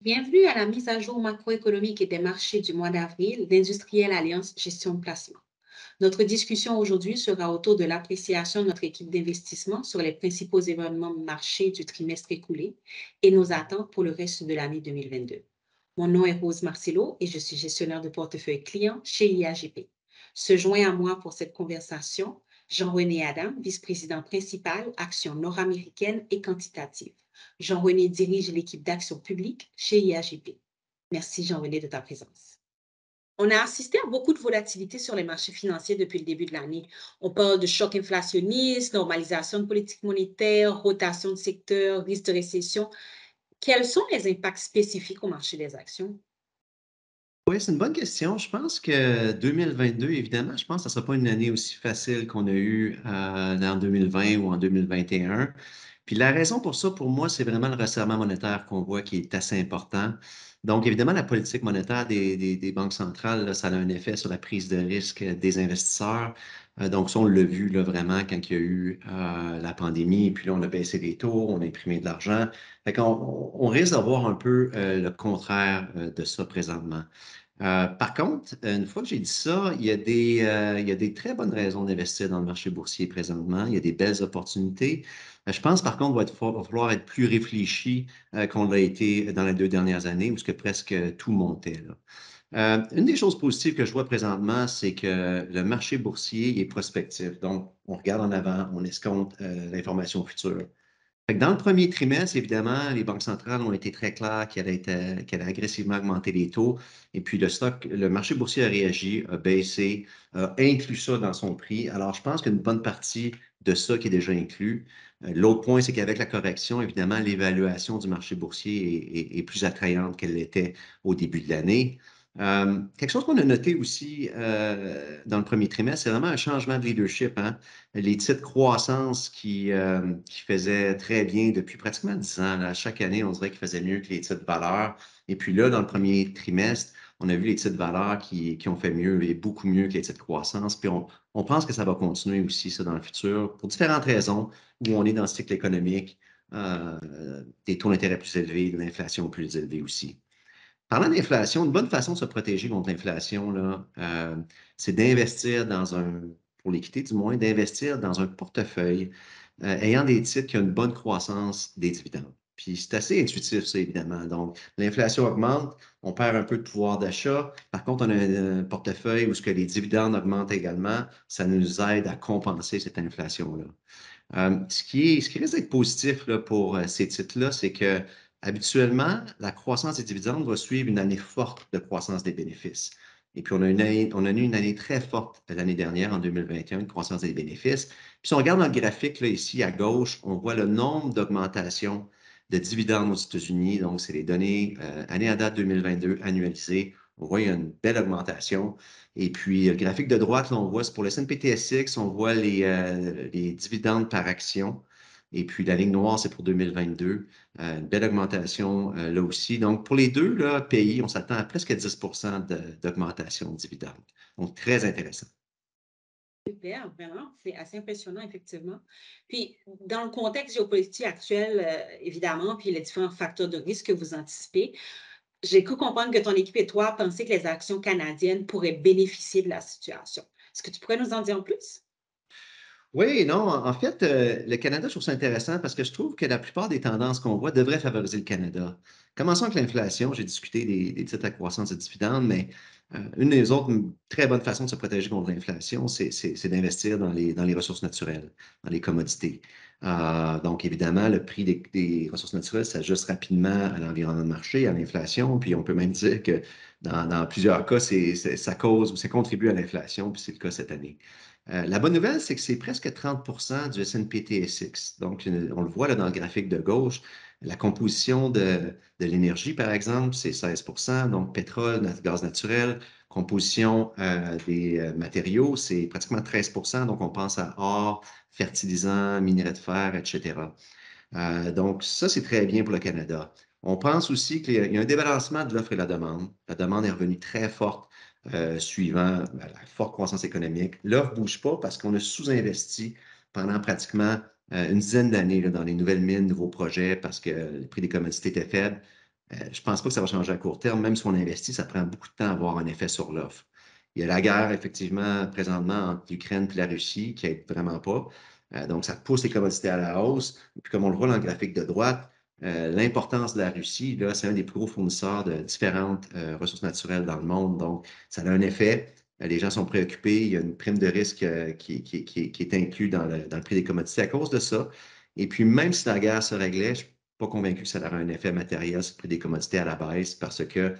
Bienvenue à la mise à jour macroéconomique et des marchés du mois d'avril d'Industrielle Alliance Gestion de placement. Notre discussion aujourd'hui sera autour de l'appréciation de notre équipe d'investissement sur les principaux événements marchés du trimestre écoulé et nos attentes pour le reste de l'année 2022. Mon nom est Rose Marcello et je suis gestionnaire de portefeuille client chez IAGP. Se joint à moi pour cette conversation Jean-René Adam, vice-président principal, actions nord-américaines et quantitatives. Jean-René dirige l'équipe d'action publique chez IAGP. Merci Jean-René de ta présence. On a assisté à beaucoup de volatilité sur les marchés financiers depuis le début de l'année. On parle de choc inflationniste, normalisation de politique monétaire, rotation de secteur, risque de récession. Quels sont les impacts spécifiques au marché des actions? Oui, c'est une bonne question. Je pense que 2022, évidemment, je pense que ça ne sera pas une année aussi facile qu'on a eue en 2020 ou en 2021. Puis la raison pour ça, pour moi, c'est vraiment le resserrement monétaire qu'on voit qui est assez important. Donc, évidemment, la politique monétaire des banques centrales, là, ça a un effet sur la prise de risque des investisseurs. Donc, ça, on l'a vu là, vraiment quand il y a eu la pandémie. Puis là, on a baissé les taux, on a imprimé de l'argent. Fait qu'on on risque d'avoir un peu le contraire de ça présentement. Par contre, une fois que j'ai dit ça, il y a des très bonnes raisons d'investir dans le marché boursier présentement. Il y a des belles opportunités. Je pense par contre va falloir être plus réfléchi qu'on l'a été dans les 2 dernières années où ce que presque tout montait, là. Une des choses positives que je vois présentement, c'est que le marché boursier est prospectif. Donc, on regarde en avant, on escompte l'information future. Fait que dans le premier trimestre, évidemment, les banques centrales ont été très claires qu'elles allaient agressivement augmenter les taux. Et puis le marché boursier a réagi, a baissé, a inclus ça dans son prix. Alors, je pense qu'une bonne partie de ça qui est déjà inclus. L'autre point, c'est qu'avec la correction, évidemment, l'évaluation du marché boursier est plus attrayante qu'elle l'était au début de l'année. Quelque chose qu'on a noté aussi dans le premier trimestre, c'est vraiment un changement de leadership, hein. Les titres croissance qui faisaient très bien depuis pratiquement 10 ans. Là. Chaque année, on dirait qu'ils faisaient mieux que les titres valeurs. Et puis là, dans le premier trimestre, on a vu les titres valeurs qui ont fait mieux et beaucoup mieux que les titres croissance. Puis on pense que ça va continuer aussi, ça, dans le futur, pour différentes raisons, où on est dans ce cycle économique, des taux d'intérêt plus élevés, de l'inflation plus élevée aussi. Parlant d'inflation, une bonne façon de se protéger contre l'inflation, là, c'est d'investir pour l'équité du moins, d'investir dans un portefeuille ayant des titres qui ont une bonne croissance des dividendes. Puis c'est assez intuitif, ça, évidemment. Donc, l'inflation augmente, on perd un peu de pouvoir d'achat. Par contre, on a un portefeuille où ce que les dividendes augmentent également, ça nous aide à compenser cette inflation-là. Ce qui risque d'être positif là, pour ces titres-là, c'est que habituellement, la croissance des dividendes va suivre une année forte de croissance des bénéfices. Et puis, on a eu une année très forte l'année dernière, en 2021, une croissance des bénéfices. Puis, si on regarde dans le graphique, là, ici à gauche, on voit le nombre d'augmentations de dividendes aux États-Unis. Donc, c'est les données année à date 2022 annualisées. On voit qu'il y a une belle augmentation. Et puis, le graphique de droite, là, on voit, c'est pour le S&P/TSX, on voit les dividendes par action. Et puis, la ligne noire, c'est pour 2022. Une belle augmentation là aussi. Donc, pour les deux là, pays, on s'attend à presque 10 d'augmentation de dividendes. Donc, très intéressant. Super, vraiment, c'est assez impressionnant, effectivement. Puis, dans le contexte géopolitique actuel, évidemment, puis les différents facteurs de risque que vous anticipez, j'ai cru comprendre que ton équipe et toi pensez que les actions canadiennes pourraient bénéficier de la situation. Est-ce que tu pourrais nous en dire plus? Oui, non, en fait, le Canada, je trouve ça intéressant parce que je trouve que la plupart des tendances qu'on voit devraient favoriser le Canada. Commençons avec l'inflation. J'ai discuté des titres à croissance et dividendes, mais une des autres très bonnes façons de se protéger contre l'inflation, c'est d'investir dans les ressources naturelles, dans les commodités. Donc, évidemment, le prix des ressources naturelles s'ajuste rapidement à l'environnement de marché, à l'inflation, puis on peut même dire que dans plusieurs cas, ça cause ou ça contribue à l'inflation, puis c'est le cas cette année. La bonne nouvelle, c'est que c'est presque 30 du S&P/TSX. Donc, on le voit là dans le graphique de gauche. La composition de l'énergie, par exemple, c'est 16 donc pétrole, gaz naturel. Composition des matériaux, c'est pratiquement 13 donc on pense à or, fertilisants, minerais de fer, etc. Donc, ça, c'est très bien pour le Canada. On pense aussi qu'il y a un débalancement de l'offre et la demande. La demande est revenue très forte suivant la forte croissance économique. L'offre ne bouge pas parce qu'on a sous-investi pendant pratiquement une dizaine d'années là, dans les nouvelles mines, nouveaux projets, parce que le prix des commodités était faible. Je ne pense pas que ça va changer à court terme. Même si on investit, ça prend beaucoup de temps à avoir un effet sur l'offre. Il y a la guerre, effectivement, présentement, entre l'Ukraine et la Russie, qui n'aide vraiment pas. Donc, ça pousse les commodités à la hausse. Et puis, comme on le voit dans le graphique de droite, l'importance de la Russie, là, c'est un des plus gros fournisseurs de différentes ressources naturelles dans le monde. Donc, ça a un effet. Les gens sont préoccupés. Il y a une prime de risque qui est inclue dans le prix des commodités à cause de ça. Et puis, même si la guerre se réglait, je ne suis pas convaincu que ça aura un effet matériel sur le prix des commodités à la baisse parce que,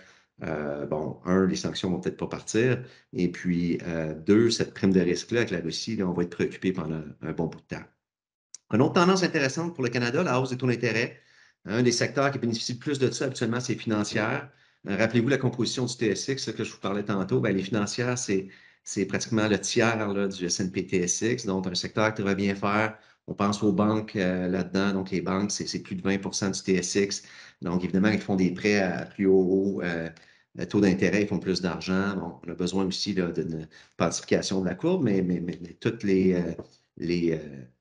bon, un, les sanctions ne vont peut-être pas partir. Et puis, deux, cette prime de risque-là avec la Russie, là, on va être préoccupé pendant un bon bout de temps. Une autre tendance intéressante pour le Canada, la hausse des taux d'intérêt. Un des secteurs qui bénéficie le plus de ça habituellement, c'est les financières. Rappelez-vous la composition du TSX là, que je vous parlais tantôt. Bien, les financières, c'est pratiquement le tiers là, du S&P TSX, donc un secteur qui devrait bien faire. On pense aux banques là-dedans. Donc, les banques, c'est plus de 20 du TSX. Donc, évidemment, ils font des prêts à plus haut taux d'intérêt, ils font plus d'argent. Bon, on a besoin aussi d'une quantification de la courbe, mais toutes les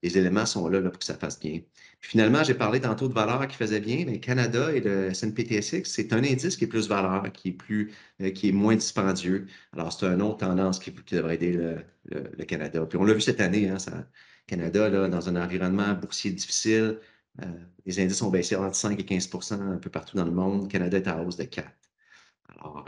éléments sont là, pour que ça fasse bien. Puis finalement, j'ai parlé tantôt de valeur qui faisait bien, mais Canada et le S&P TSX, c'est un indice qui est plus valeur, qui est moins dispendieux. Alors, c'est une autre tendance qui devrait aider le Canada. Puis on l'a vu cette année, hein, Canada, là, dans un environnement boursier difficile, euh, les indices ont baissé entre 5 et 15 un peu partout dans le monde. Le Canada est à hausse de 4. Alors,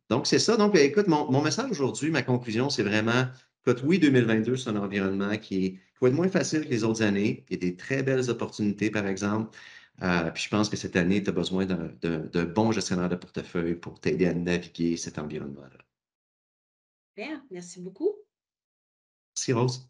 donc, c'est ça. Donc, écoute, mon message aujourd'hui, ma conclusion, c'est vraiment, écoute, oui, 2022, c'est un environnement qui va être moins facile que les autres années. Il y a des très belles opportunités, par exemple. Puis je pense que cette année, tu as besoin d'un bon gestionnaire de portefeuille pour t'aider à naviguer cet environnement-là. Super, merci beaucoup. Merci, Rose.